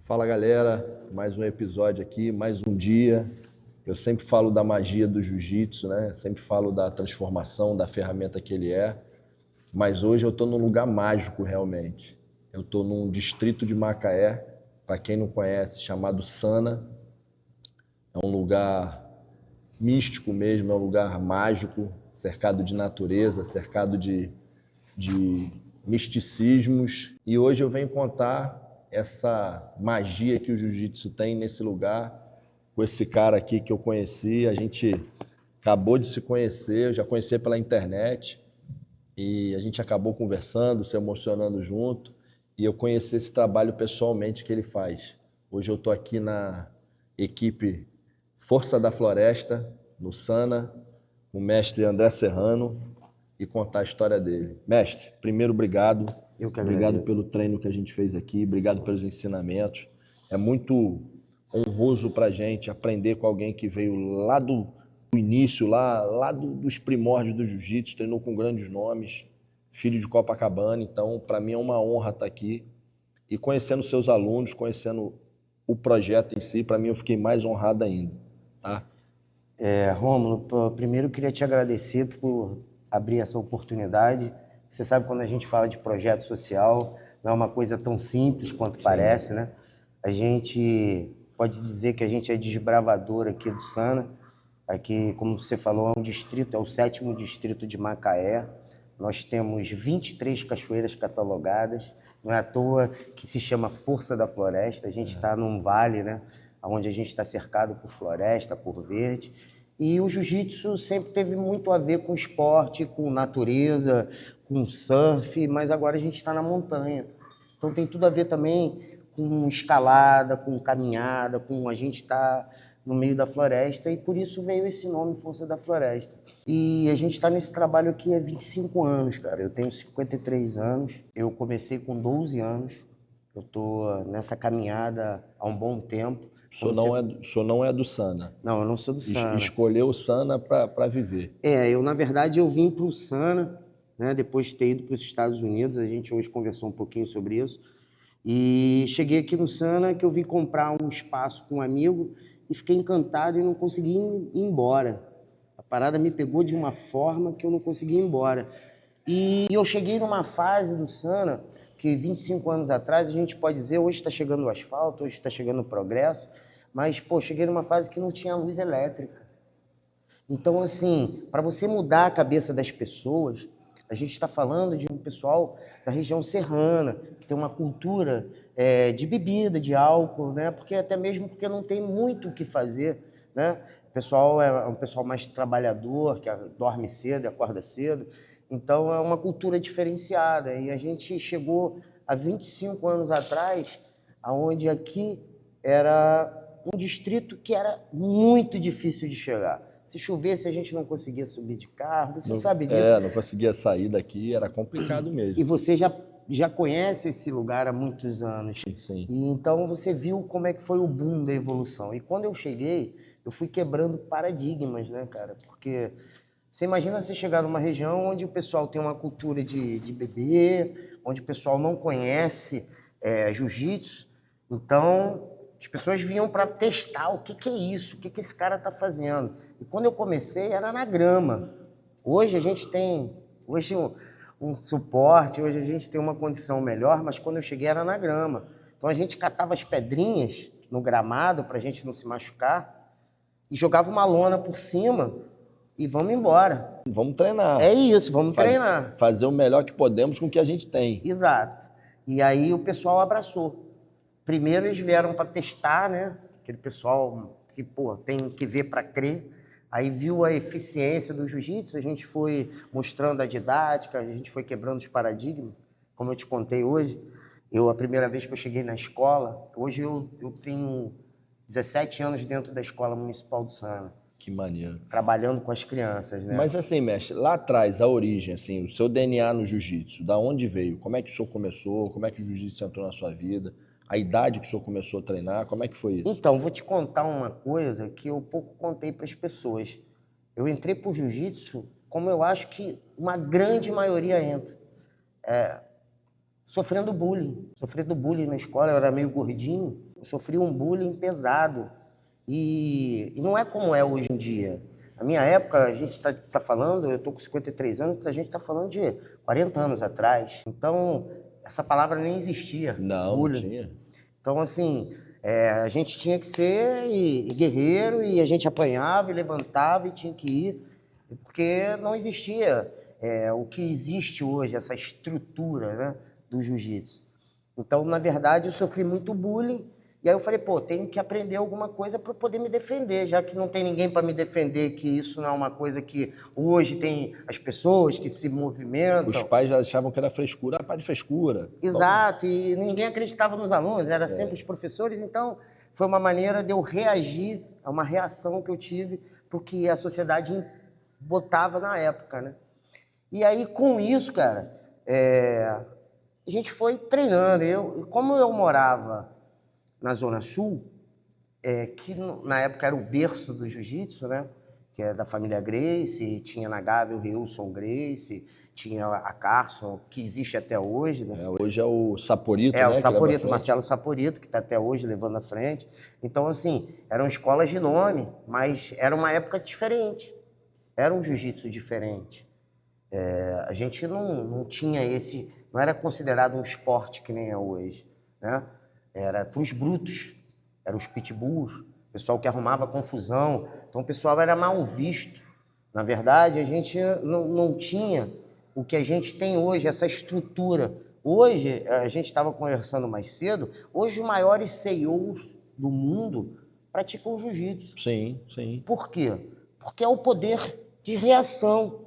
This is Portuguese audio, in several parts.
Fala galera, mais um episódio aqui, mais um dia. Eu sempre falo da magia do jiu-jitsu, né? Sempre falo da transformação, da ferramenta que ele é. Mas hoje eu estou num lugar mágico realmente. Eu estou num distrito de Macaé, para quem não conhece, chamado Sana. É um lugar místico mesmo, é um lugar mágico, cercado de natureza, cercado de misticismos. E hoje eu venho contar essa magia que o jiu-jitsu tem nesse lugar, com esse cara aqui que eu conheci. A gente acabou de se conhecer, eu já conheci pela internet, e a gente acabou conversando, se emocionando junto, e eu conheci esse trabalho pessoalmente que ele faz. Hoje eu estou aqui na equipe Força da Floresta, no Sana, com o mestre André Serrano, e contar a história dele. Mestre, primeiro, obrigado. Eu que Obrigado agradeço. pelo treino que a gente fez aqui, obrigado pelos ensinamentos. É muito honroso para a gente aprender com alguém que veio lá do início, dos primórdios do jiu-jitsu, treinou com grandes nomes, filho de Copacabana. Então, para mim é uma honra estar aqui. E conhecendo seus alunos, conhecendo o projeto em si, para mim eu fiquei mais honrado ainda. Tá? Rômulo, primeiro eu queria te agradecer por abrir essa oportunidade. Você sabe, quando a gente fala de projeto social, não é uma coisa tão simples quanto parece, né? A gente pode dizer que a gente é desbravador aqui do Sana. Aqui, como você falou, é um distrito, é o 7º distrito de Macaé. Nós temos 23 cachoeiras catalogadas. Não é à toa que se chama Força da Floresta. A gente está num vale, né, onde a gente está cercado por floresta, por verde. E o jiu-jitsu sempre teve muito a ver com esporte, com natureza, com surf, mas agora a gente está na montanha. Então tem tudo a ver também com escalada, com caminhada, com a gente estar no meio da floresta, e por isso veio esse nome, Força da Floresta. E a gente está nesse trabalho aqui há 25 anos, cara. Eu tenho 53 anos, eu comecei com 12 anos, eu estou nessa caminhada há um bom tempo. O senhor não é do Sana. Não, eu não sou do Sana. Escolheu o Sana para viver. Na verdade, eu vim para o Sana, né, depois de ter ido para os Estados Unidos. A gente hoje conversou um pouquinho sobre isso. E cheguei aqui no Sana, que eu vim comprar um espaço com um amigo e fiquei encantado e não consegui ir embora. A parada me pegou de uma forma que eu não consegui ir embora. E eu cheguei numa fase do Sana que 25 anos atrás, a gente pode dizer, hoje está chegando o asfalto, hoje está chegando o progresso, mas, cheguei numa fase que não tinha luz elétrica. Então, assim, para você mudar a cabeça das pessoas, a gente está falando de um pessoal da região serrana, que tem uma cultura de bebida, de álcool, né? Até mesmo porque não tem muito o que fazer, né? O pessoal é um pessoal mais trabalhador, que dorme cedo e acorda cedo. Então, é uma cultura diferenciada. E a gente chegou há 25 anos atrás, aonde aqui era um distrito que era muito difícil de chegar. Se chovesse, a gente não conseguia subir de carro, você sabe disso. Não conseguia sair daqui, era complicado mesmo. E você já conhece esse lugar há muitos anos. Sim. E então você viu como é que foi o boom da evolução. E quando eu cheguei, eu fui quebrando paradigmas, né, cara? Porque você imagina você chegar numa região onde o pessoal tem uma cultura de beber, onde o pessoal não conhece jiu-jitsu. Então, as pessoas vinham para testar o que é isso, o que esse cara está fazendo. E quando eu comecei, era na grama. Hoje a gente tem um suporte, hoje a gente tem uma condição melhor, mas quando eu cheguei era na grama. Então a gente catava as pedrinhas no gramado para a gente não se machucar e jogava uma lona por cima e vamos embora. Vamos treinar. É isso, vamos treinar. Fazer o melhor que podemos com o que a gente tem. Exato. E aí o pessoal abraçou. Primeiro eles vieram para testar, né? Aquele pessoal que, tem que ver para crer. Aí viu a eficiência do jiu-jitsu, a gente foi mostrando a didática, a gente foi quebrando os paradigmas. Como eu te contei hoje, a primeira vez que eu cheguei na escola, hoje eu tenho 17 anos dentro da Escola Municipal do Sana. Que maneiro. Trabalhando com as crianças, né? Mas assim, mestre, lá atrás, a origem, assim, o seu DNA no jiu-jitsu, da onde veio? Como é que o senhor começou? Como é que o jiu-jitsu entrou na sua vida? A idade que o senhor começou a treinar, como é que foi isso? Então, vou te contar uma coisa que eu pouco contei para as pessoas. Eu entrei para o jiu-jitsu como eu acho que uma grande maioria entra. sofrendo bullying na escola. Eu era meio gordinho, eu sofri um bullying pesado. E não é como é hoje em dia. Na minha época, a gente tá falando, eu tô com 53 anos, a gente tá falando de 40 anos atrás. Então, essa palavra nem existia. Não, bullying. não tinha. Então, assim, a gente tinha que ser guerreiro, e a gente apanhava e levantava e tinha que ir, porque não existia o que existe hoje, essa estrutura, né, do jiu-jitsu. Então, na verdade, eu sofri muito bullying, e aí eu falei, pô, tenho que aprender alguma coisa para poder me defender, já que não tem ninguém para me defender, que isso não é uma coisa que hoje tem as pessoas que se movimentam. Os pais já achavam que era frescura, pá de frescura. Exato, e ninguém acreditava nos alunos, era sempre os professores. Então, foi uma maneira de eu reagir a uma reação que eu tive porque a sociedade botava na época, né? E aí, com isso, cara, a gente foi treinando. Como eu morava na Zona Sul, que na época era o berço do jiu-jitsu, né? Que é da família Gracie, tinha na Gávea o Wilson Gracie, tinha a Carson, que existe até hoje. Hoje é o Saporito, né? O Saporito, Marcelo Saporito, que está até hoje levando à frente. Então, assim, eram escolas de nome, mas era uma época diferente. Era um jiu-jitsu diferente. A gente não tinha esse... Não era considerado um esporte que nem é hoje, né? Era para os brutos, eram os pitbulls, o pessoal que arrumava confusão. Então, o pessoal era mal visto. Na verdade, a gente não tinha o que a gente tem hoje, essa estrutura. Hoje, a gente estava conversando mais cedo, hoje os maiores CEOs do mundo praticam jiu-jitsu. Sim, sim. Por quê? Porque é o poder de reação,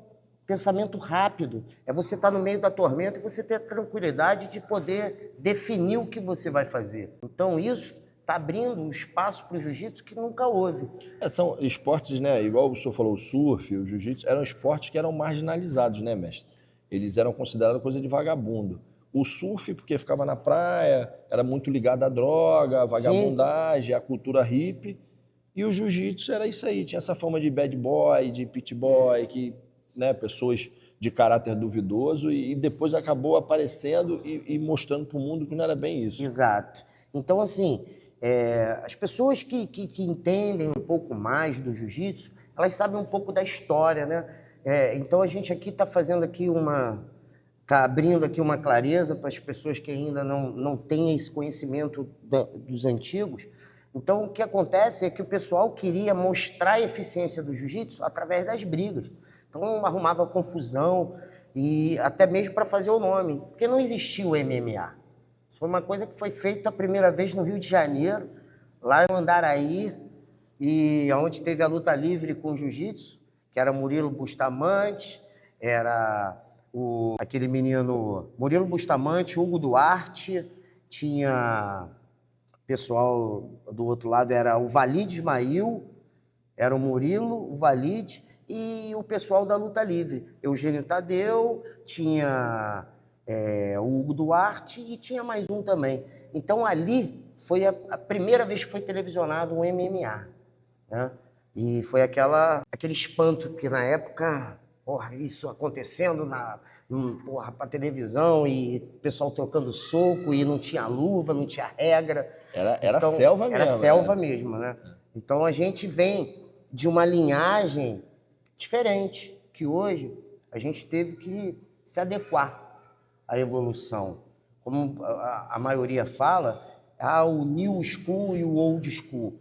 pensamento rápido. É você estar no meio da tormenta e você ter a tranquilidade de poder definir o que você vai fazer. Então, isso está abrindo um espaço para o jiu-jitsu que nunca houve. São esportes, né? Igual o senhor falou, o surf, o jiu-jitsu, eram esportes que eram marginalizados, né, mestre? Eles eram considerados coisa de vagabundo. O surf, porque ficava na praia, era muito ligado à droga, à vagabundagem, à cultura hippie. E o jiu-jitsu era isso aí, tinha essa forma de bad boy, de pit boy, que, né, pessoas de caráter duvidoso, e depois acabou aparecendo e mostrando para o mundo que não era bem isso. Exato. Então, assim, as pessoas que entendem um pouco mais do jiu-jitsu, elas sabem um pouco da história, né? Então, a gente aqui está fazendo aqui está abrindo aqui uma clareza para as pessoas que ainda não têm esse conhecimento dos antigos. Então, o que acontece é que o pessoal queria mostrar a eficiência do jiu-jitsu através das brigas. Então, arrumava confusão, e até mesmo para fazer o nome, porque não existia o MMA. Isso foi uma coisa que foi feita a primeira vez no Rio de Janeiro, lá em Andaraí, e onde teve a luta livre com o jiu-jitsu, que era Murilo Bustamante, era aquele menino Murilo Bustamante, Hugo Duarte, tinha pessoal do outro lado, era o Valide Ismail, era o Murilo, o Valide, e o pessoal da luta livre. Eugênio Tadeu, tinha o Hugo Duarte e tinha mais um também. Então, ali foi a primeira vez que foi televisionado um MMA, né? E foi aquele espanto que, na época, isso acontecendo para televisão, e o pessoal trocando soco, e não tinha luva, não tinha regra. Era então, selva mesmo. Era selva mesmo, né? Então, a gente vem de uma linhagem diferente, que hoje a gente teve que se adequar à evolução. Como a maioria fala, o new school e o old school.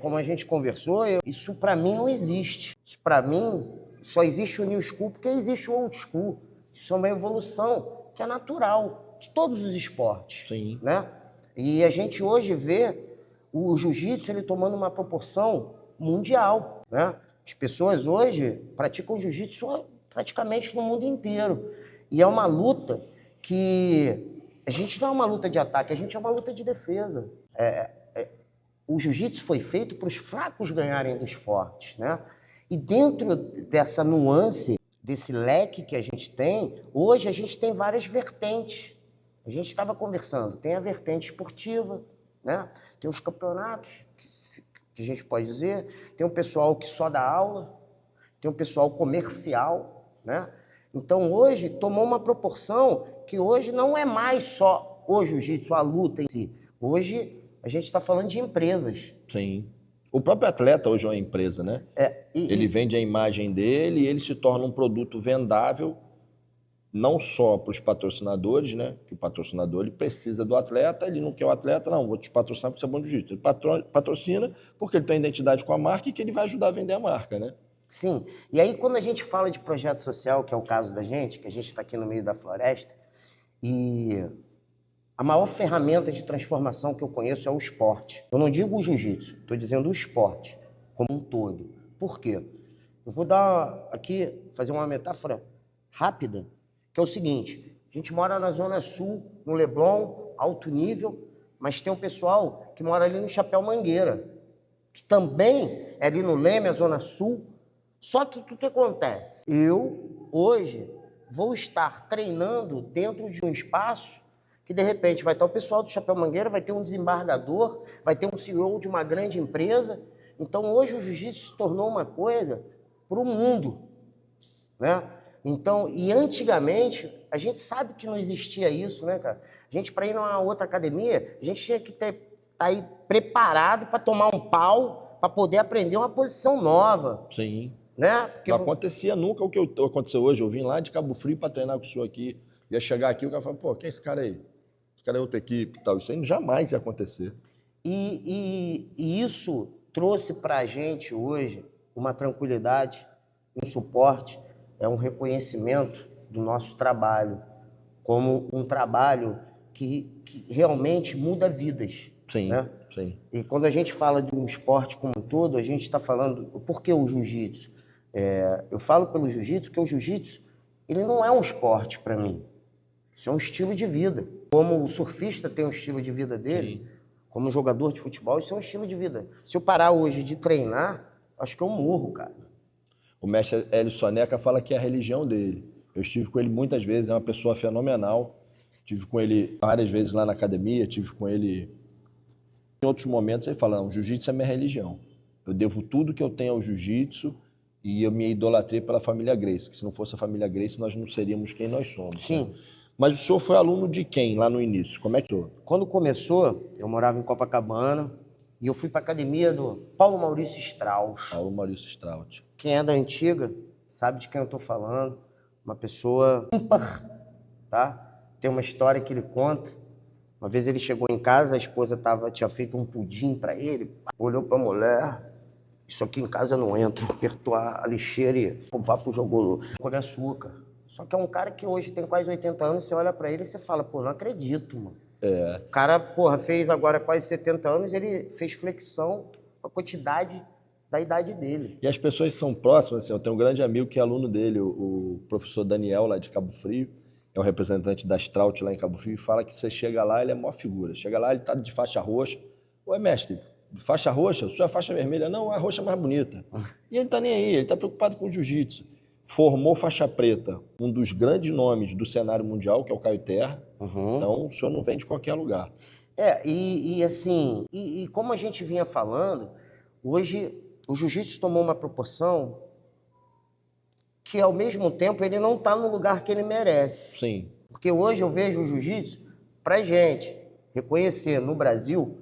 Como a gente conversou, isso para mim não existe. Isso para mim só existe o new school porque existe o old school. Isso é uma evolução que é natural de todos os esportes. Sim. Né? E a gente hoje vê o jiu-jitsu ele tomando uma proporção mundial, né? As pessoas hoje praticam jiu-jitsu praticamente no mundo inteiro. E é uma luta que a gente não é uma luta de ataque, a gente é uma luta de defesa. O jiu-jitsu foi feito para os fracos ganharem dos fortes, né? E dentro dessa nuance, desse leque que a gente tem, hoje a gente tem várias vertentes. A gente estava conversando, tem a vertente esportiva, né? Tem os campeonatos, que a gente pode dizer, tem um pessoal que só dá aula, tem um pessoal comercial, né? Então, hoje, tomou uma proporção que hoje não é mais só o jiu-jitsu, a luta em si. Hoje a gente está falando de empresas. Sim. O próprio atleta hoje é uma empresa, né? Ele vende a imagem dele e ele se torna um produto vendável, não só para os patrocinadores, né? Que o patrocinador ele precisa do atleta, ele não quer o atleta, não, vou te patrocinar porque você é bom de jiu-jitsu. Ele patrocina porque ele tem identidade com a marca e que ele vai ajudar a vender a marca, né? Sim. E aí, quando a gente fala de projeto social, que é o caso da gente, que a gente está aqui no meio da floresta, e a maior ferramenta de transformação que eu conheço é o esporte. Eu não digo o jiu-jitsu, estou dizendo o esporte como um todo. Por quê? Eu vou dar aqui, fazer uma metáfora rápida, que é o seguinte: a gente mora na Zona Sul, no Leblon, alto nível, mas tem um pessoal que mora ali no Chapéu Mangueira, que também é ali no Leme, a Zona Sul. Só que o que acontece? Eu, hoje, vou estar treinando dentro de um espaço que, de repente, vai estar o pessoal do Chapéu Mangueira, vai ter um desembargador, vai ter um CEO de uma grande empresa. Então, hoje, o jiu-jitsu se tornou uma coisa para o mundo, né? Então, e antigamente, a gente sabe que não existia isso, né, cara? A gente, para ir numa outra academia, a gente tinha que estar aí preparado para tomar um pau, para poder aprender uma posição nova. Sim. Né? Porque não acontecia nunca o que aconteceu hoje. Eu vim lá de Cabo Frio para treinar com o senhor aqui. Ia chegar aqui, o cara falou, pô, quem é esse cara aí? Esse cara é outra equipe e tal. Isso aí jamais ia acontecer. E isso trouxe para a gente hoje uma tranquilidade, um suporte, um reconhecimento do nosso trabalho, como um trabalho que realmente muda vidas. Sim, né? sim. E quando a gente fala de um esporte como um todo, a gente está falando... Por que o jiu-jitsu? Eu falo pelo jiu-jitsu que o jiu-jitsu ele não é um esporte para mim. Isso é um estilo de vida. Como o surfista tem um estilo de vida dele, sim, como jogador de futebol, isso é um estilo de vida. Se eu parar hoje de treinar, acho que eu morro, cara. O mestre Hélio Soneca fala que é a religião dele. Eu estive com ele muitas vezes, é uma pessoa fenomenal. Estive com ele várias vezes lá na academia, estive com ele em outros momentos. Ele fala, não, o jiu-jitsu é minha religião. Eu devo tudo que eu tenho ao jiu-jitsu e eu me idolatrei pela família Gracie, que se não fosse a família Gracie, nós não seríamos quem nós somos. Sim. Né? Mas o senhor foi aluno de quem lá no início? Como é que foi? Quando começou, eu morava em Copacabana e eu fui para a academia do Paulo Maurício Strauss. Paulo Maurício Strauss. Quem é da antiga sabe de quem eu estou falando. Uma pessoa ímpar, tá? Tem uma história que ele conta. Uma vez ele chegou em casa, a esposa tinha feito um pudim para ele, olhou para a mulher, isso aqui em casa não entra, apertou a lixeira e vá pro jogo com açúcar. Só que é um cara que hoje tem quase 80 anos, você olha para ele e você fala, pô, não acredito, mano. O cara, porra, fez agora quase 70 anos, ele fez flexão com a quantidade da idade dele. E as pessoas que são próximas, assim, eu tenho um grande amigo que é aluno dele, o professor Daniel, lá de Cabo Frio, é o representante da Strauss lá em Cabo Frio, e fala que você chega lá, ele é a maior figura. Chega lá, ele tá de faixa roxa. Ué, mestre, faixa roxa? Sua faixa vermelha? Não, a roxa é mais bonita. E ele tá nem aí, ele tá preocupado com o jiu-jitsu. Formou faixa preta, um dos grandes nomes do cenário mundial, que é o Caio Terra. Então, o senhor não vem de qualquer lugar. Assim, como a gente vinha falando, hoje o jiu-jitsu tomou uma proporção que, ao mesmo tempo, ele não está no lugar que ele merece. Sim. Porque hoje eu vejo o jiu-jitsu para gente reconhecer no Brasil,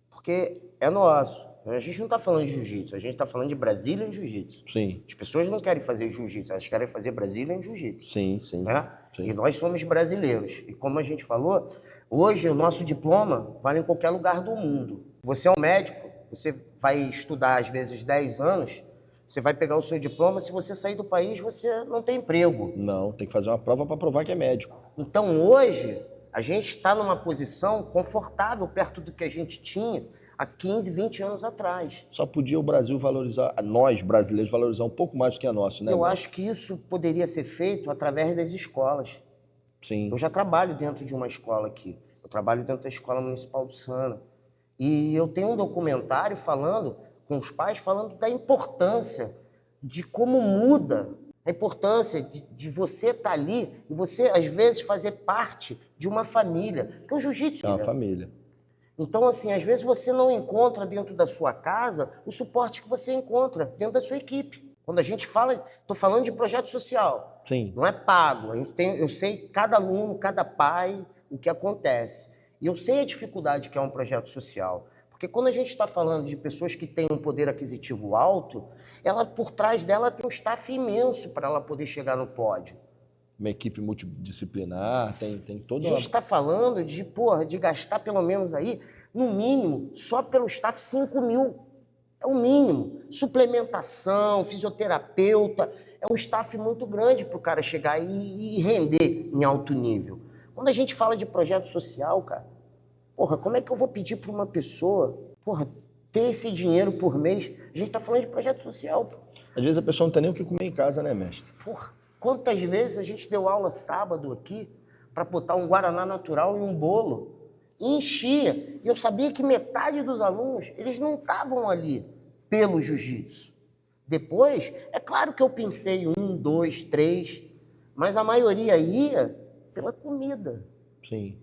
porque é nosso. A gente não está falando de jiu-jitsu, a gente está falando de Brazilian Jiu-Jitsu. Sim. As pessoas não querem fazer jiu-jitsu, elas querem fazer Brazilian Jiu-Jitsu. Sim, sim, né? sim. E nós somos brasileiros. E como a gente falou, hoje o nosso diploma vale em qualquer lugar do mundo. Você é um médico, você vai estudar às vezes 10 anos, você vai pegar o seu diploma, se você sair do país, você não tem emprego. Não, tem que fazer uma prova para provar que é médico. Então hoje, a gente está numa posição confortável perto do que a gente tinha há 15, 20 anos atrás. Só podia o Brasil valorizar, nós brasileiros valorizar um pouco mais do que a nossa, né? Eu acho que isso poderia ser feito através das escolas. Sim. Eu já trabalho dentro de uma escola aqui. Eu trabalho dentro da Escola Municipal do Sana. E eu tenho um documentário falando com os pais, falando da importância de como muda, a importância de você estar ali e você, às vezes, fazer parte de uma família. Porque o jiu-jitsu é uma família. Então, assim, às vezes você não encontra dentro da sua casa o suporte que você encontra dentro da sua equipe. Quando a gente fala, estou falando de projeto social, Sim. não é pago. Eu sei cada aluno, cada pai, o que acontece. E eu sei a dificuldade que é um projeto social. Porque quando a gente está falando de pessoas que têm um poder aquisitivo alto, ela por trás dela tem um staff imenso para ela poder chegar no pódio. Uma equipe multidisciplinar, tem toda A gente está falando de gastar pelo menos aí, no mínimo, só pelo staff 5 mil. É o mínimo. Suplementação, fisioterapeuta, é um staff muito grande para o cara chegar e render em alto nível. Quando a gente fala de projeto social, cara, porra, como é que eu vou pedir para uma pessoa, porra, ter esse dinheiro por mês? A gente está falando de projeto social. Pô. Às vezes a pessoa não tem nem o que comer em casa, né, mestre? Porra, quantas vezes a gente deu aula sábado aqui para botar um guaraná natural e um bolo? E enchia. E eu sabia que metade dos alunos, eles não estavam ali pelo jiu-jitsu. Depois, é claro que eu pensei 1, 2, 3, mas a maioria ia pela comida. Sim.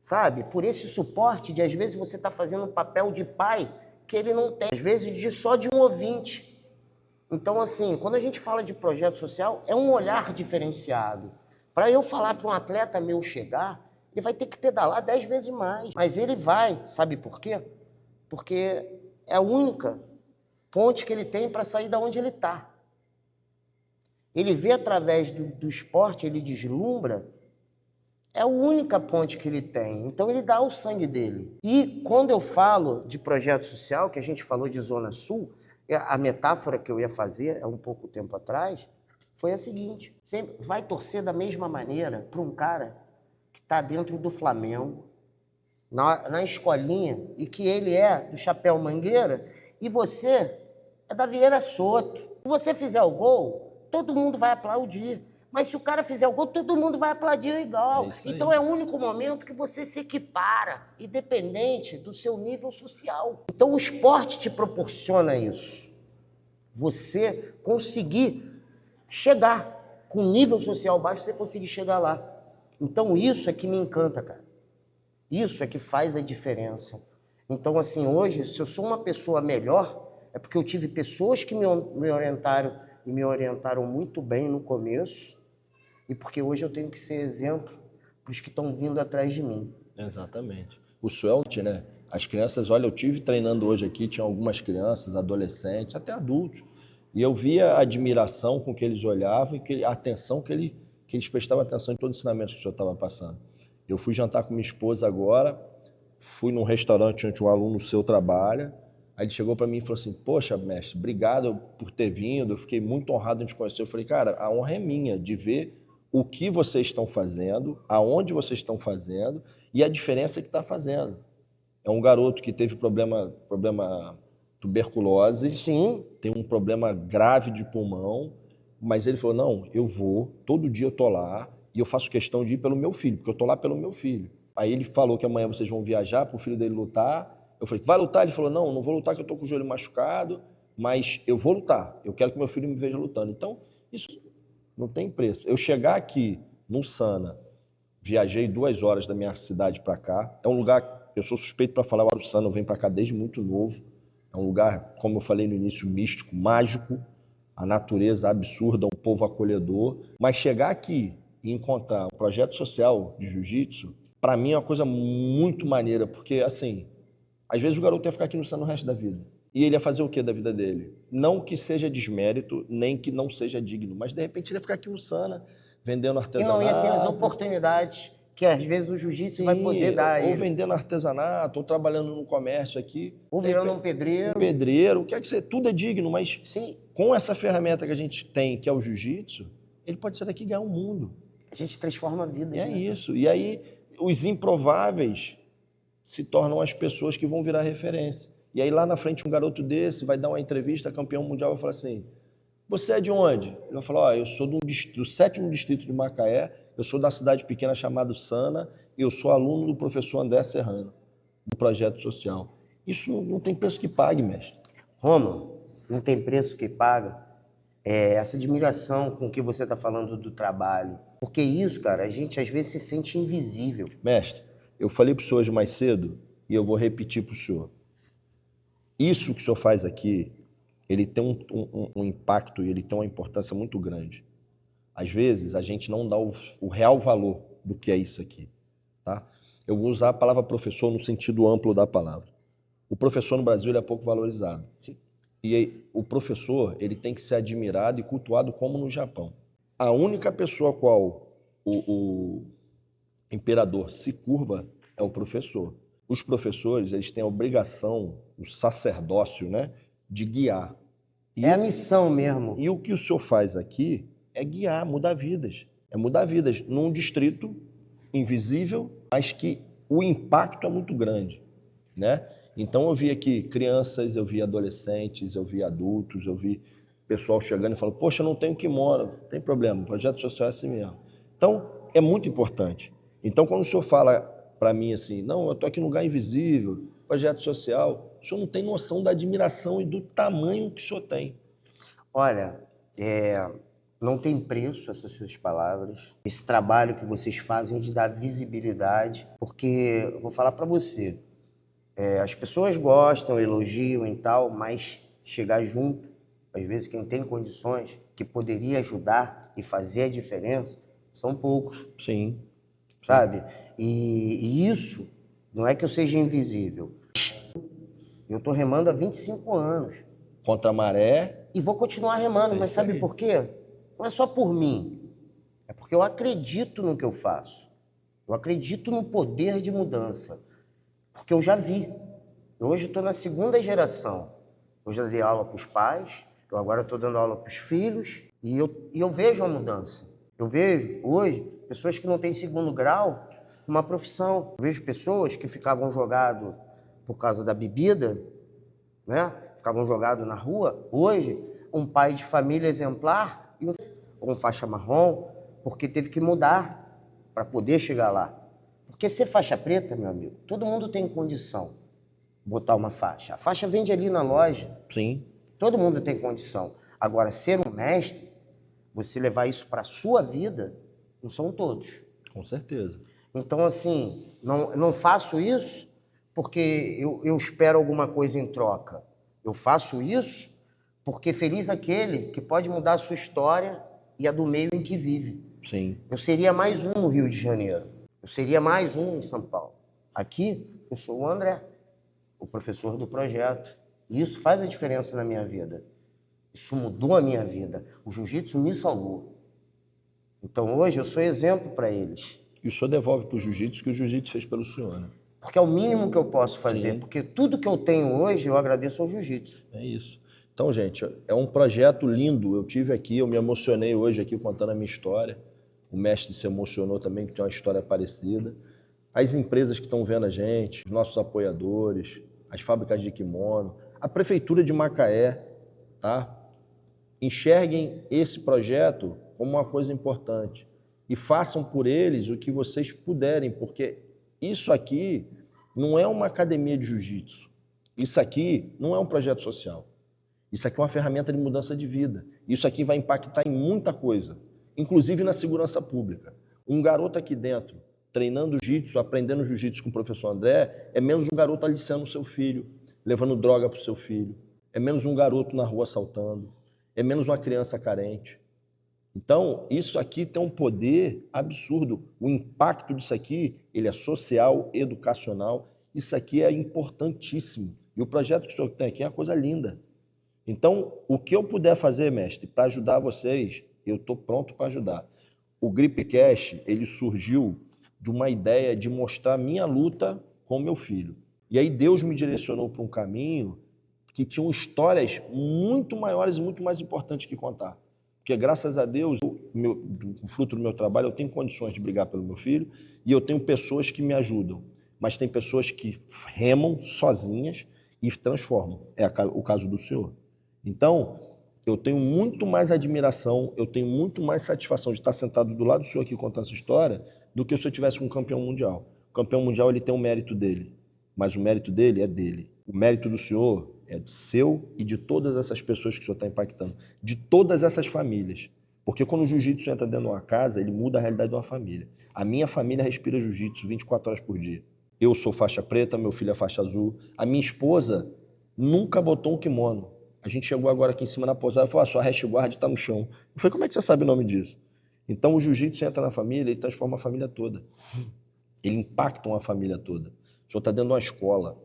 Sabe? Por esse suporte de, às vezes, você está fazendo um papel de pai que ele não tem. Às vezes, só de um ouvinte. Então, assim, quando a gente fala de projeto social, é um olhar diferenciado. Para eu falar para um atleta meu chegar, ele vai ter que pedalar 10 vezes mais. Mas ele vai, sabe por quê? Porque é a única ponte que ele tem para sair da onde ele está. Ele vê através do esporte, ele deslumbra, é a única ponte que ele tem. Então ele dá o sangue dele. E quando eu falo de projeto social, que a gente falou de Zona Sul, a metáfora que eu ia fazer há um pouco tempo atrás, foi a seguinte: sempre vai torcer da mesma maneira para um cara que está dentro do Flamengo, na escolinha, e que ele é do Chapéu Mangueira, e você é da Vieira Soto. Se você fizer o gol, todo mundo vai aplaudir. Mas se o cara fizer o gol, todo mundo vai aplaudir igual. Então é o único momento que você se equipara, independente do seu nível social. Então o esporte te proporciona isso. Você conseguir chegar com nível social baixo, você conseguir chegar lá. Então isso é que me encanta, cara. Isso é que faz a diferença. Então, assim, hoje, se eu sou uma pessoa melhor, é porque eu tive pessoas que me orientaram e me orientaram muito bem no começo, e porque hoje eu tenho que ser exemplo para os que estão vindo atrás de mim. Exatamente. O Swelt, né? As crianças, olha, eu tive treinando hoje aqui, tinha algumas crianças, adolescentes, até adultos, e eu via a admiração com que eles olhavam e a atenção que eles prestavam atenção em todo o ensinamento que o senhor estava passando. Eu fui jantar com minha esposa agora, fui num restaurante onde um aluno seu trabalha, aí ele chegou para mim e falou assim: poxa, mestre, obrigado por ter vindo, eu fiquei muito honrado em te conhecer. Eu falei: cara, a honra é minha de ver o que vocês estão fazendo, aonde vocês estão fazendo e a diferença que está fazendo. É um garoto que teve problema tuberculose, Sim. tem um problema grave de pulmão, mas ele falou: não, eu vou, todo dia eu tô lá e eu faço questão de ir pelo meu filho, porque eu tô lá pelo meu filho. Aí ele falou que amanhã vocês vão viajar para o filho dele lutar. Eu falei: vai lutar? Ele falou: não vou lutar que eu tô com o joelho machucado, mas eu vou lutar, eu quero que meu filho me veja lutando. Então, isso não tem preço. Eu chegar aqui no Sana, viajei 2 horas da minha cidade para cá, é um lugar, eu sou suspeito para falar, o Sana, eu venho para cá desde muito novo, é um lugar, como eu falei no início, místico, mágico, a natureza absurda, um povo acolhedor, mas chegar aqui e encontrar um projeto social de jiu-jitsu, para mim é uma coisa muito maneira, porque assim, às vezes o garoto ia ficar aqui no Sana o resto da vida. E ele ia fazer o que da vida dele? Não que seja desmérito, nem que não seja digno, mas de repente ele ia ficar aqui no Sana, vendendo artesanato. E não ia ter as oportunidades que às vezes o jiu-jitsu vai poder dar a ele. Ou vendendo artesanato, ou trabalhando no comércio aqui. Ou virando um pedreiro. Um pedreiro, quer que seja, tudo é digno, mas sim, com essa ferramenta que a gente tem, que é o jiu-jitsu, ele pode sair daqui e ganhar o mundo. A gente transforma a vida. É isso. E aí os improváveis se tornam as pessoas que vão virar referência. E aí lá na frente um garoto desse vai dar uma entrevista, campeão mundial, vai falar assim: você é de onde? Ele vai falar: eu sou do 7º distrito de Macaé, eu sou da cidade pequena chamada Sana, e eu sou aluno do professor André Serrano, do projeto social. Isso não tem preço que pague, mestre. Romulo, não tem preço que paga. Essa admiração com que você está falando do trabalho. Porque isso, cara, a gente às vezes se sente invisível. Mestre, eu falei para o senhor hoje mais cedo, e eu vou repetir para o senhor. Isso que o senhor faz aqui, ele tem um impacto e ele tem uma importância muito grande. Às vezes, a gente não dá o real valor do que é isso aqui, tá? Eu vou usar a palavra professor no sentido amplo da palavra. O professor no Brasil ele é pouco valorizado. Sim. E aí, o professor ele tem que ser admirado e cultuado como no Japão. A única pessoa a qual o imperador se curva é o professor. Os professores eles têm a obrigação, o sacerdócio, né, de guiar. É a missão mesmo. E o que o senhor faz aqui é guiar, mudar vidas. É mudar vidas num distrito invisível, mas que o impacto é muito grande, né? Então eu vi aqui crianças, eu vi adolescentes, eu vi adultos, eu vi pessoal chegando e falando, poxa, não tenho kimono, não tem problema, projeto social é assim mesmo. Então, é muito importante. Então, quando o senhor fala para mim assim, não, eu estou aqui num lugar invisível, projeto social, o senhor não tem noção da admiração e do tamanho que o senhor tem. Olha, não tem preço essas suas palavras, esse trabalho que vocês fazem de dar visibilidade, porque, eu vou falar para você, as pessoas gostam, elogiam e tal, mas chegar junto, às vezes quem tem condições, que poderia ajudar e fazer a diferença, são poucos. Sim. Sabe? E isso não é que eu seja invisível. Eu estou remando há 25 anos. Contra a maré. E vou continuar remando, mas sabe por quê? Não é só por mim. É porque eu acredito no que eu faço. Eu acredito no poder de mudança. Porque eu já vi. Eu hoje estou na segunda geração. Eu já dei aula para os pais, eu agora estou dando aula para os filhos, e eu vejo a mudança. Eu vejo, hoje, pessoas que não têm segundo grau, uma profissão. Eu vejo pessoas que ficavam jogados por causa da bebida, né? Ficavam jogados na rua. Hoje, um pai de família exemplar e um faixa marrom, porque teve que mudar para poder chegar lá. Porque ser faixa preta, meu amigo, todo mundo tem condição de botar uma faixa. A faixa vende ali na loja. Sim. Todo mundo tem condição. Agora, ser um mestre, você levar isso para a sua vida, não são todos. Com certeza. Então, assim, não faço isso porque eu espero alguma coisa em troca. Eu faço isso porque feliz aquele que pode mudar a sua história e a do meio em que vive. Sim. Eu seria mais um no Rio de Janeiro. Eu seria mais um em São Paulo. Aqui, eu sou o André, o professor do projeto. E isso faz a diferença na minha vida. Isso mudou a minha vida. O jiu-jitsu me salvou. Então hoje eu sou exemplo para eles. E o senhor devolve para o jiu-jitsu que o jiu-jitsu fez pelo senhor, né? Porque é o mínimo que eu posso fazer. Sim. Porque tudo que eu tenho hoje eu agradeço ao jiu-jitsu. É isso. Então, gente, é um projeto lindo. Eu tive aqui, eu me emocionei hoje aqui contando a minha história. O mestre se emocionou também, que tem uma história parecida. As empresas que estão vendo a gente, os nossos apoiadores, as fábricas de kimono, a Prefeitura de Macaé, tá? Enxerguem esse projeto como uma coisa importante e façam por eles o que vocês puderem, porque isso aqui não é uma academia de jiu-jitsu. Isso aqui não é um projeto social. Isso aqui é uma ferramenta de mudança de vida. Isso aqui vai impactar em muita coisa, inclusive na segurança pública. Um garoto aqui dentro, treinando jiu-jitsu, aprendendo jiu-jitsu com o professor André, é menos um garoto aliciando o seu filho, levando droga para o seu filho. É menos um garoto na rua assaltando. É menos uma criança carente. Então, isso aqui tem um poder absurdo. O impacto disso aqui, ele é social, educacional. Isso aqui é importantíssimo. E o projeto que o senhor tem aqui é uma coisa linda. Então, o que eu puder fazer, mestre, para ajudar vocês, eu estou pronto para ajudar. O Gripcast, ele surgiu de uma ideia de mostrar minha luta com meu filho. E aí Deus me direcionou para um caminho que tinham histórias muito maiores e muito mais importantes que contar. Porque, graças a Deus, o fruto do meu trabalho, eu tenho condições de brigar pelo meu filho e eu tenho pessoas que me ajudam. Mas tem pessoas que remam sozinhas e transformam. É o caso do senhor. Então, eu tenho muito mais admiração, eu tenho muito mais satisfação de estar sentado do lado do senhor aqui contando essa história do que se eu tivesse com um campeão mundial. O campeão mundial, ele tem um mérito dele, mas o mérito dele é dele. O mérito do senhor é seu e de todas essas pessoas que o senhor está impactando, de todas essas famílias. Porque quando o jiu-jitsu entra dentro de uma casa, ele muda a realidade de uma família. A minha família respira jiu-jitsu 24 horas por dia. Eu sou faixa preta, meu filho é faixa azul. A minha esposa nunca botou um kimono. A gente chegou agora aqui em cima na pousada e falou, sua hashguard está no chão. Eu falei, como é que você sabe o nome disso? Então o jiu-jitsu entra na família e transforma a família toda. Ele impacta uma família toda. O senhor está dentro de uma escola.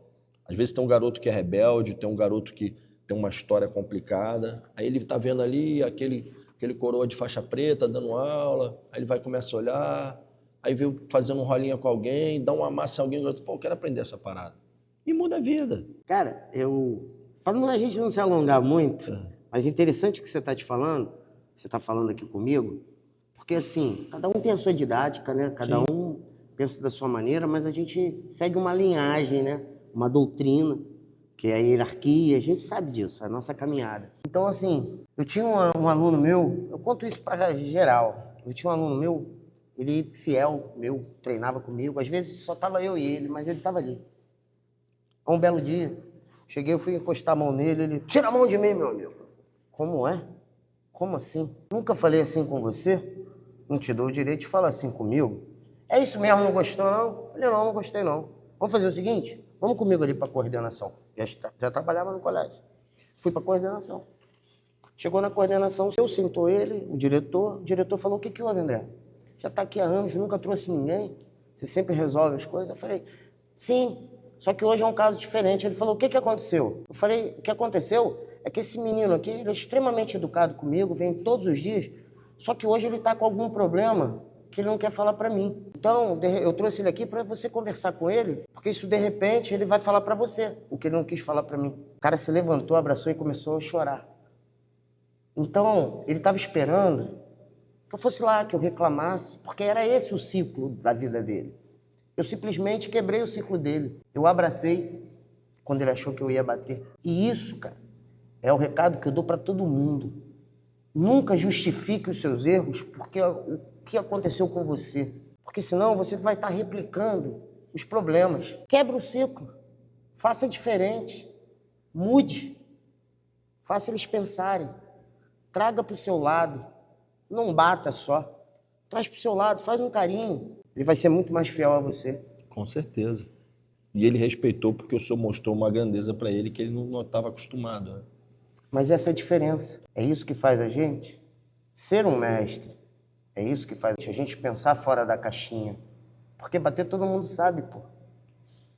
Às vezes tem um garoto que é rebelde, tem um garoto que tem uma história complicada, aí ele está vendo ali aquele coroa de faixa preta dando aula, aí ele vai começar a olhar, aí vê fazendo um rolinha com alguém, dá uma massa em alguém, pô, eu quero aprender essa parada. E muda a vida. Cara, para a gente não se alongar muito, mas interessante o que você está falando aqui comigo, porque assim, cada um tem a sua didática, né? Cada um pensa da sua maneira, mas a gente segue uma linhagem, né? Uma doutrina, que é a hierarquia, a gente sabe disso, a nossa caminhada. Então, assim, eu tinha um aluno meu, eu conto isso para geral, eu tinha um aluno meu, ele fiel meu, treinava comigo, às vezes só estava eu e ele, mas ele estava ali. Um belo dia, cheguei, eu fui encostar a mão nele, ele, tira a mão de mim, meu amigo. Como é? Como assim? Nunca falei assim com você? Não te dou o direito de falar assim comigo? É isso mesmo, não gostou não? Falei, não gostei não. Vamos fazer o seguinte, vamos comigo ali para coordenação. Já trabalhava no colégio. Fui para coordenação. Chegou na coordenação, eu sentou ele, o diretor falou, o que houve, André? Já está aqui há anos, nunca trouxe ninguém, você sempre resolve as coisas. Eu falei, sim, só que hoje é um caso diferente. Ele falou, o que aconteceu? Eu falei, o que aconteceu é que esse menino aqui, ele é extremamente educado comigo, vem todos os dias, só que hoje ele está com algum problema que ele não quer falar para mim. Então, eu trouxe ele aqui para você conversar com ele, porque isso, de repente, ele vai falar para você o que ele não quis falar para mim. O cara se levantou, abraçou e começou a chorar. Então, ele estava esperando que eu fosse lá, que eu reclamasse, porque era esse o ciclo da vida dele. Eu simplesmente quebrei o ciclo dele. Eu abracei quando ele achou que eu ia bater. E isso, cara, é o recado que eu dou para todo mundo. Nunca justifique os seus erros porque o que aconteceu com você. Porque senão você vai estar replicando os problemas. Quebre o ciclo. Faça diferente. Mude. Faça eles pensarem. Traga para o seu lado. Não bata só. Traz para o seu lado, faz um carinho. Ele vai ser muito mais fiel a você. Com certeza. E ele respeitou porque o senhor mostrou uma grandeza para ele que ele não estava acostumado. Né? Mas essa é a diferença. É isso que faz a gente ser um mestre. É isso que faz a gente pensar fora da caixinha. Porque bater todo mundo sabe, pô.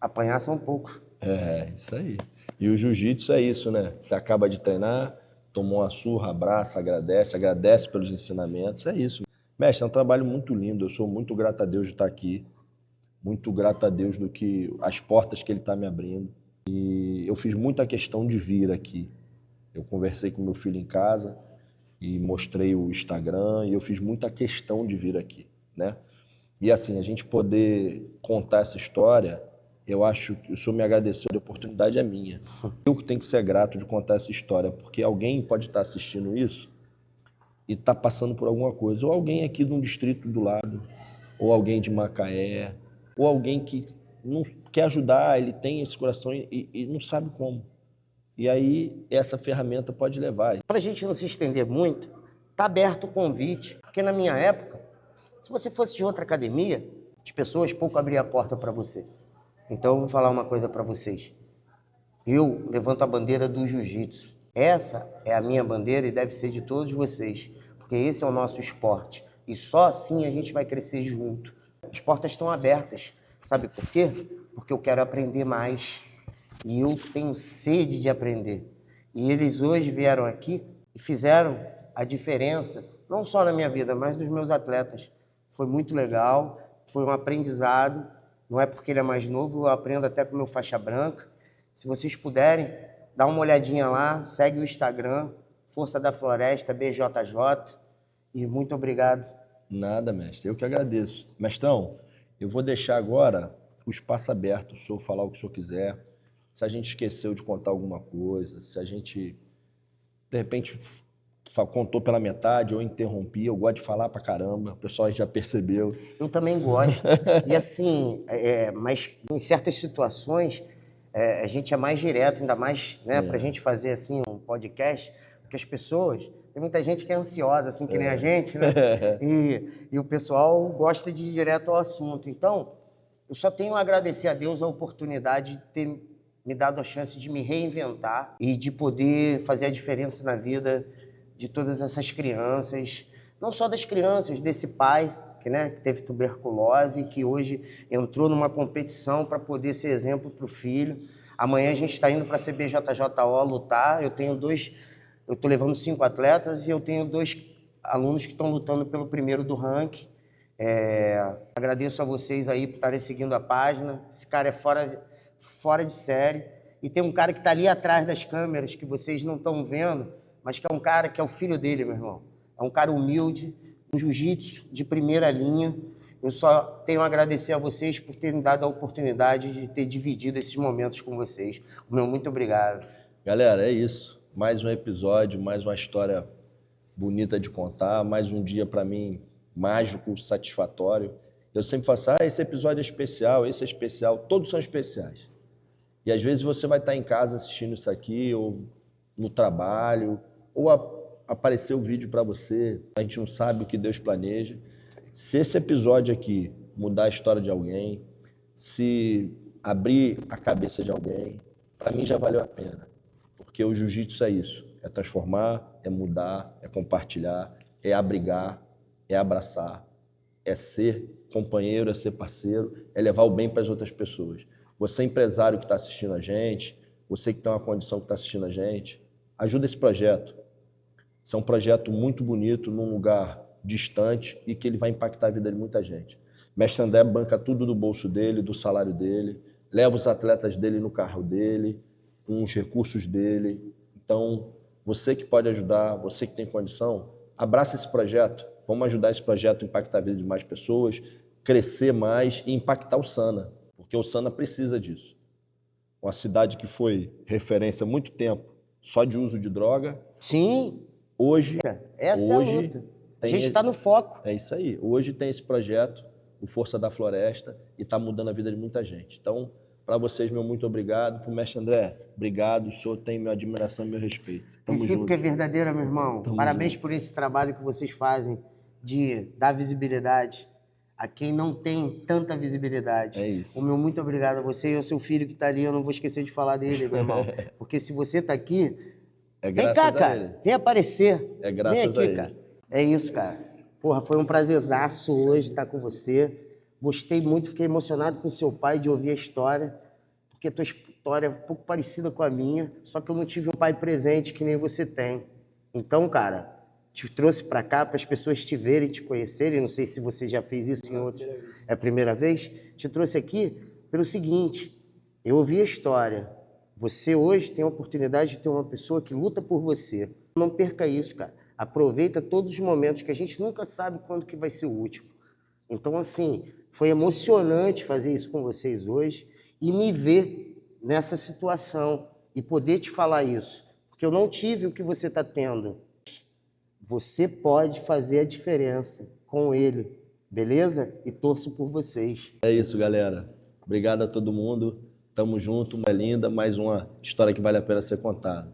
Apanhar são poucos. É, isso aí. E o jiu-jitsu é isso, né? Você acaba de treinar, tomou uma surra, abraça, agradece pelos ensinamentos, é isso. Mestre, é um trabalho muito lindo, eu sou muito grato a Deus de estar aqui, muito grato a Deus do que as portas que Ele está me abrindo. E eu fiz muita questão de vir aqui. Eu conversei com meu filho em casa e mostrei o Instagram e eu fiz muita questão de vir aqui, né? E assim, a gente poder contar essa história, eu acho que o senhor me agradeceu, a oportunidade é minha. Eu que tenho que ser grato de contar essa história, porque alguém pode estar assistindo isso e está passando por alguma coisa. Ou alguém aqui de um distrito do lado, ou alguém de Macaé, ou alguém que não quer ajudar, ele tem esse coração e não sabe como. E aí, essa ferramenta pode levar. Para a gente não se estender muito, está aberto o convite, porque na minha época, se você fosse de outra academia, as pessoas pouco abriam a porta para você. Então, eu vou falar uma coisa para vocês. Eu levanto a bandeira do jiu-jitsu. Essa é a minha bandeira e deve ser de todos vocês, porque esse é o nosso esporte. E só assim a gente vai crescer junto. As portas estão abertas. Sabe por quê? Porque eu quero aprender mais. E eu tenho sede de aprender. E eles hoje vieram aqui e fizeram a diferença, não só na minha vida, mas nos meus atletas. Foi muito legal, foi um aprendizado. Não é porque ele é mais novo, eu aprendo até com o meu faixa branca. Se vocês puderem, dá uma olhadinha lá, segue o Instagram, Força da Floresta, BJJ. E muito obrigado. Nada, mestre, eu que agradeço. Mestrão, eu vou deixar agora o espaço aberto, o senhor falar o que o senhor quiser. Se a gente esqueceu de contar alguma coisa, se a gente, de repente, contou pela metade ou interrompi, eu gosto de falar pra caramba, o pessoal já percebeu. Eu também gosto. E assim, mas em certas situações, a gente é mais direto, ainda mais, né, pra gente fazer assim um podcast, porque as pessoas, tem muita gente que é ansiosa, assim, que nem a gente, né? E o pessoal gosta de ir direto ao assunto. Então, eu só tenho a agradecer a Deus a oportunidade de ter me dado a chance de me reinventar e de poder fazer a diferença na vida de todas essas crianças, não só das crianças, desse pai que teve tuberculose, que hoje entrou numa competição para poder ser exemplo para o filho. Amanhã a gente está indo para a CBJJO lutar. Eu estou levando 5 atletas e eu tenho 2 alunos que estão lutando pelo primeiro do ranking. Agradeço a vocês aí por estarem seguindo a página. Esse cara é fora de série. E tem um cara que está ali atrás das câmeras, que vocês não estão vendo, mas que é um cara que é o filho dele, meu irmão. É um cara humilde, um jiu-jitsu de primeira linha. Eu só tenho a agradecer a vocês por terem dado a oportunidade de ter dividido esses momentos com vocês. Meu muito obrigado. Galera, é isso. Mais um episódio, mais uma história bonita de contar, mais um dia para mim mágico, satisfatório. Eu sempre falo assim, esse episódio é especial, esse é especial, todos são especiais. E às vezes você vai estar em casa assistindo isso aqui, ou no trabalho, ou aparecer o vídeo para você, a gente não sabe o que Deus planeja. Se esse episódio aqui mudar a história de alguém, se abrir a cabeça de alguém, para mim já valeu a pena. Porque o jiu-jitsu é isso, é transformar, é mudar, é compartilhar, é abrigar, é abraçar, é ser companheiro, é ser parceiro, é levar o bem para as outras pessoas. Você empresário que está assistindo a gente, você que tem uma condição que está assistindo a gente, ajuda esse projeto. Isso é um projeto muito bonito, num lugar distante e que ele vai impactar a vida de muita gente. Mestre André banca tudo do bolso dele, do salário dele, leva os atletas dele no carro dele, com os recursos dele. Então, você que pode ajudar, você que tem condição, abraça esse projeto. Vamos ajudar esse projeto a impactar a vida de mais pessoas, crescer mais e impactar o Sana, porque o Sana precisa disso. Uma cidade que foi referência há muito tempo só de uso de droga. Sim. Hoje é a luta. A gente está no foco. É isso aí. Hoje tem esse projeto, o Força da Floresta, e está mudando a vida de muita gente. Então, para vocês, meu muito obrigado. Para o mestre André, obrigado. O senhor tem minha admiração e meu respeito. Tamo junto. Que é verdadeira, meu irmão. Parabéns por esse trabalho que vocês fazem de dar visibilidade a quem não tem tanta visibilidade. É isso. O meu muito obrigado a você e ao seu filho que está ali. Eu não vou esquecer de falar dele, meu irmão. Porque se você está aqui, vem cá, cara. Vem aparecer. É graças vem aqui, a ele. Cara. É isso, cara. Porra, foi um prazerzaço hoje estar com você. Gostei muito, fiquei emocionado com o seu pai de ouvir a história, porque a tua história é um pouco parecida com a minha, só que eu não tive um pai presente que nem você tem. Então, cara, te trouxe para cá para as pessoas te verem, te conhecerem. Não sei se você já fez isso em outros. É a primeira vez? Te trouxe aqui pelo seguinte: eu ouvi a história. Você hoje tem a oportunidade de ter uma pessoa que luta por você. Não perca isso, cara. Aproveita todos os momentos, que a gente nunca sabe quando que vai ser o último. Então, assim, foi emocionante fazer isso com vocês hoje e me ver nessa situação e poder te falar isso. Porque eu não tive o que você está tendo. Você pode fazer a diferença com ele, beleza? E torço por vocês. É isso, galera. Obrigado a todo mundo. Tamo junto, uma linda, mais uma história que vale a pena ser contada.